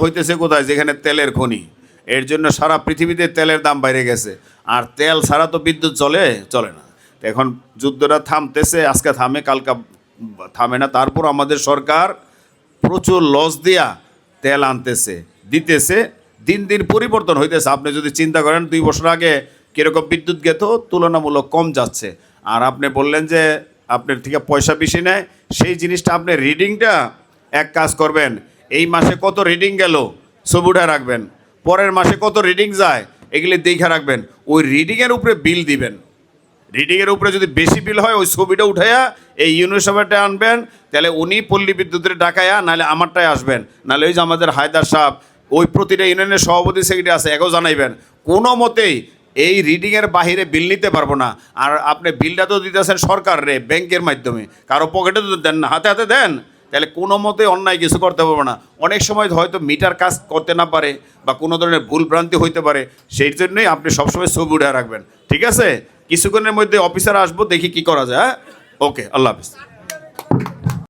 হইতেছে কোথায়? যেখানে তেলের খনি। এর জন্য সারা পৃথিবীতে তেলের দাম বাইরে গেছে। আর তেল ছাড়া তো বিদ্যুৎ চলে না। তো এখন যুদ্ধটা থামতেছে, আজকে থামে, কালকা থামে না। তারপর আমাদের সরকার প্রচুর লস দিয়া তেল আনতেছে, দিতেছে। দিন দিন পরিবর্তন হইতেছে। আপনি যদি চিন্তা করেন 2 বছর আগে কীরকম বিদ্যুৎ গেত, তুলনামূলক কম যাচ্ছে। আর আপনি বললেন যে আপনার থেকে পয়সা বেশি নেয়, সেই জিনিসটা আপনি রিডিংটা এক কাজ করবেন, এই মাসে কত রিডিং গেল ছবি উঠে রাখবেন, পরের মাসে কত রিডিং যায় এগুলি দেখে রাখবেন। ওই রিডিংয়ের উপরে বিল দিবেন। রিডিংয়ের উপরে যদি বেশি বিল হয়, ওই ছবিটা উঠাইয়া এই ইউনিসেফেরটা আনবেন, তাহলে উনি পল্লী বিদ্যুতের ডাকাইয়া, নাহলে আমারটায় আসবেন, নাহলে ওই যে আমাদের হায়দার সাহেব, ওই প্রতিটা ইউনিয়নের সভাপতি সেক্রেটারি আছে, একেও জানাইবেন। কোনো মতেই এই রিডিংয়ের বাহিরে বিল নিতে পারবো না। আর আপনি বিলটা তো দিতেছেন সরকার রে, ব্যাংকের মাধ্যমে, কারো পকেটে তো দেন না, হাতে হাতে দেন। তাহলে কোনো মতে অন্যায় কিছু করতে পারবো না। অনেক সময় হয়তো মিটার কাজ করতে না পারে বা কোনো ধরনের ভুল ভ্রান্তি হইতে পারে, সেই জন্যই আপনি সবসময় ছবি উঠে রাখবেন। ঠিক আছে? কিছুক্ষণের মধ্যে অফিসার আসবো, দেখি কি করা যায়। ওকে, আল্লাহ হাফিজ।